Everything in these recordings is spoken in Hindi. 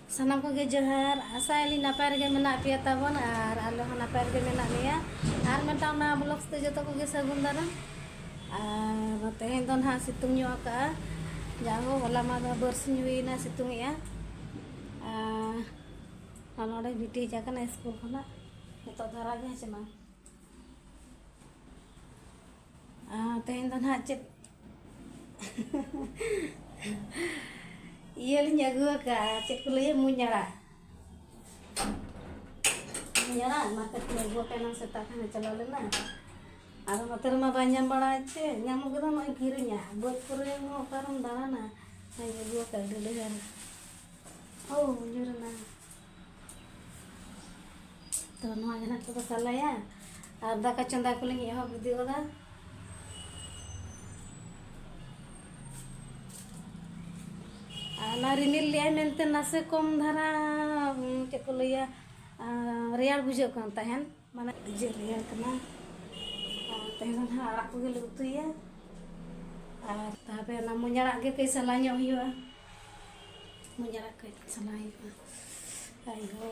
Sanam ko ge johar asa eli napar ge mena pia tabon ar alo napar ge mena leya ar mentang na blog te joto ko ge sagun daram ar tehen don ha situng nyo ka jago hola ma do bersih na situng ya node biti jakana school khona to dhara ge chema tehen don ha chet iya li nyagu ka cek kuliah munyara market में वो पेनम से ताकने चला लेना आरो मतर मा बाnyam बड़ा छे ᱧᱟᱢ ᱜᱮᱫᱟ ᱱᱚᱭ ᱠᱤᱨᱤᱧᱟ ᱵᱟᱹᱫ ᱠᱚᱨᱮ ᱢᱟ ᱚᱠᱟᱨᱮᱢ ᱫᱟᱬᱟᱱᱟ ᱟᱹᱜᱩ ᱠᱟᱜ ᱰᱮᱞᱤᱵᱷᱟᱨ ᱳ ᱡᱩᱨᱱᱟ तो नवा जना को सालाया और दाका चंदा को लिंग एहो बिदी ओदा ना रिमिल लिया मेनते नासे कम धारा चेक को लिया रेयार बुझे कान तहन माने जे रेयार कना तहन हा आड़ा को गे लुतुया और ताबे ना मुंजरा गे कई सला ᱧᱚᱜ हुआ मुंजरा कई सला हुआ आयो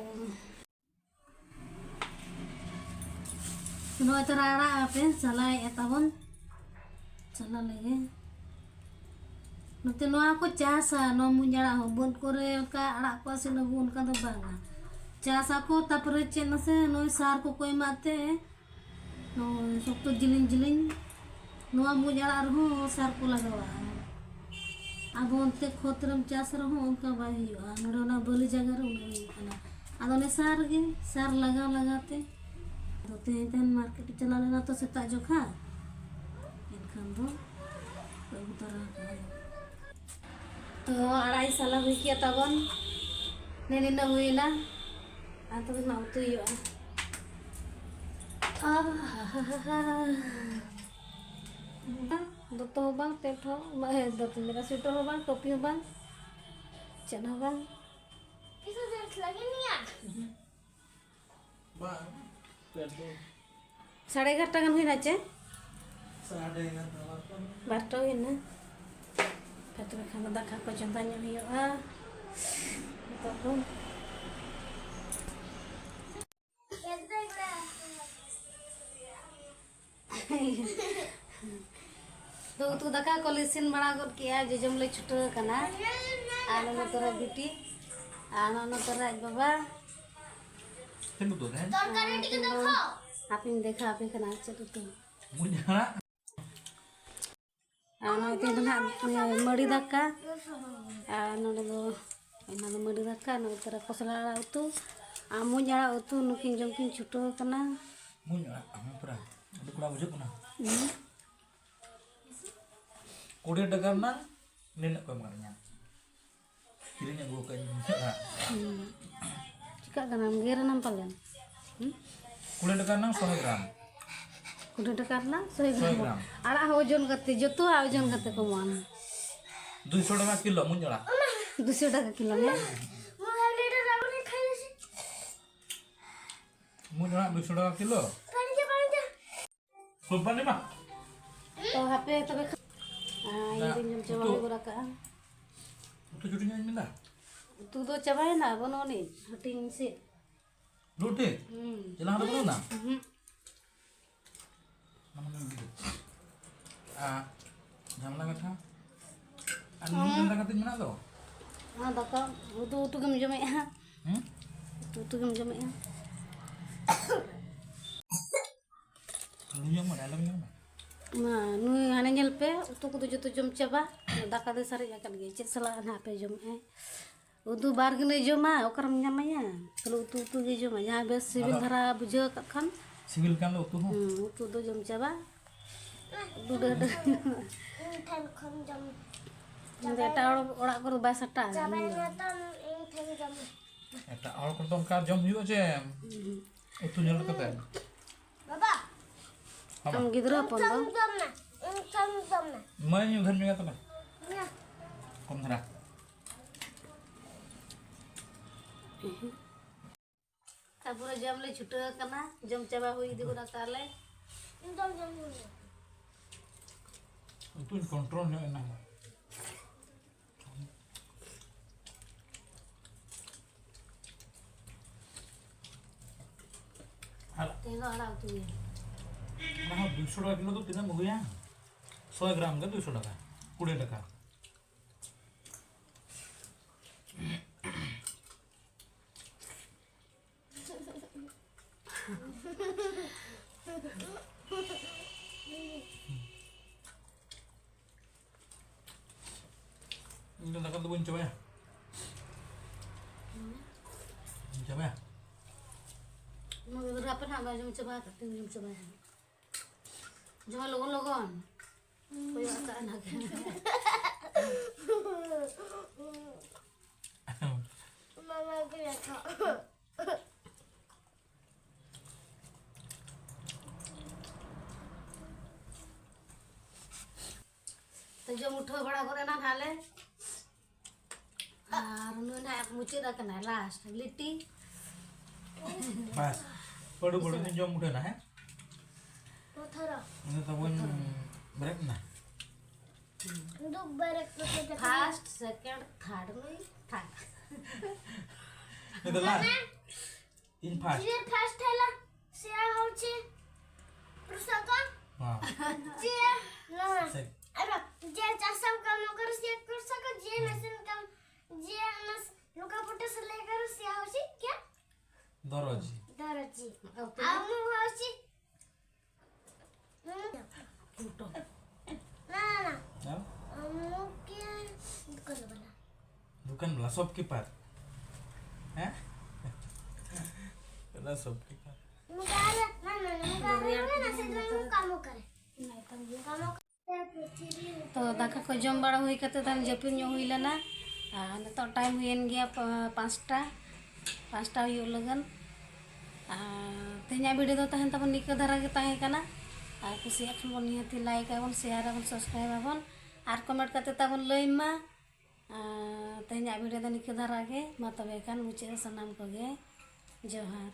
नो तरा आड़ा पे सला एताबन सला लगे नते नोआ को चासा नो मुंजरा हो बन करे का आड़ा को से न गुन का दो बांगा चासा को तापरे चेन से नो सार को कोई माते नो सोक्तो जिलिन जिलिन नोआ मुंजरा रहो सार को लगावा अब उनते खोतरम चास रहो उनका बाई हुआ नडो ना बलि जगह रे उन आदो ने सार गे सार लगा लगाते तो तेन मार्केट चला लेना तो सेता जोखा इनखान दो उतरा तो अड़ाई साल हुई किया तबन नेने न हुईना आ तो ना उतु यो दो तो बांग तेठो बाहे दो तो मेरा स्वेटर हो बांग टोपी हो बांग चन हो बांग किसे देख लगे नहीं यार बांग साढ़े 11 गन हुई ना चे साढ़े 11 बारटो हुई ना तो खाना दाका को चंदा ᱧᱚᱜ हुआ तो तू दाका को लिसिन बड़ा गद किया जे जम ले छुटो कना आनो न तोरा बेटी आनो न तोरा बाबा तेनु तो है तरकारी टिके देखो आपिन देखा आपे कना चतु तो मुंजरा आनो ते ना मड़ी दाका आनो दो एना दो मड़ी दाका न तोरा कोसला उतु आमु जड़ा उतु नुकिन जमकिन छुटो कना मुंजरा पूरा दुकड़ा बुझे कना 20 टका ना नेने को मारnya kirinya gua kan चिका कना गेर नाम पालन 20 टका ना 100 ग्राम कुछ टका ना 100 ग्राम आड़ा ओजन करते जतो ओजन करते को मान 200 टका किलो मुंजरा 200 टका किलो ने मुझे लीटर रावण खाई से मुंजरा 200 टका किलो पानी जा सुपर nih mah तो हापे तबे ये दिन जम चबा गोरा का itu jadinya ini lah तू तो चबाए ना बनोनी हटिंग से roti jelang ada belum nah jam lagi था anu jam lagi mana tuh हां दका उतु गम जमे हां उतु गम जमे हां lu yang mana dalam yang mana मा नु हाने ñel पे उतु को जतो जम चबा दाका दे सारे जाकन गे चेत सला ना पे जम है उतु बार गने जमा ओकरम ñamaya kalau उतु गे जमा जहां बेस सिविल धरा बुझे कखन civil kan lo tuh उतु दो जम चबा दुडे ठन खम जम बेटा ओड़ा को बाय सटा चाबाई ना तो इन ठन जम eta awal kertas kar jam juga jem itu nyala kata बाबा हम गिदरा पन दो जम ना इन ठन जम ना main yang dhan mega tuh ना kom thara तापुरा जम ले छुट कना जम चबा हुई दिगुरा काले इन जम itu kontrol nya enak Tengok anak tu ya. Nah, 200 টাকা কিলো তো তিনা মগুয়া 100 গ্রাম का 200 টাকা 20 টাকা ini nak tu coba ya coba ya Mau berapa nak jom coba tak jom coba. Jom logon-logon. Koyo ata anak. Mama kena kau. तो जो मुठो बड़ा करे ना ढाले और नून है मुची रखना last litti Mas, baru-baru ini jom udah nah ya. Motor. Ini tahun break nah. Untuk barek betul. First second third में third Itu lah. In fast. Dia fast hela. Sia hauci. Persaka. Nah, Dia. Nah. sek. Ada. Dia jasam kamu harus dia persaka. Dia mesin kamu. Dia mas. Luka putus legar sia hauci. Kya? Doroji. Daraji. अब तो Kamu hauci. फूटो Nah. Ya. Kamu kya? Bukan bala. Bukan belah shopkeeper. Hah? Belah shopkeeper. Muka ada. Mana? Muka ada. Nasi goreng kamu kare. Kamu तो दाका को जम बड़ा हुई कते तन जपिन ᱧᱚᱜ हुई लेना तो टाइम हुईन गया 5टा हुई लगन तेहना वीडियो दो तहन तबन निका धारा के ताहे कना और कुसिया खन बन निहती लाइक आबन शेयर आबन सब्सक्राइब आबन और कमेंट कते तबन लइमा तेहना वीडियो दो निका धारा के मा तबे कान मुचे सनाम को गे जोहार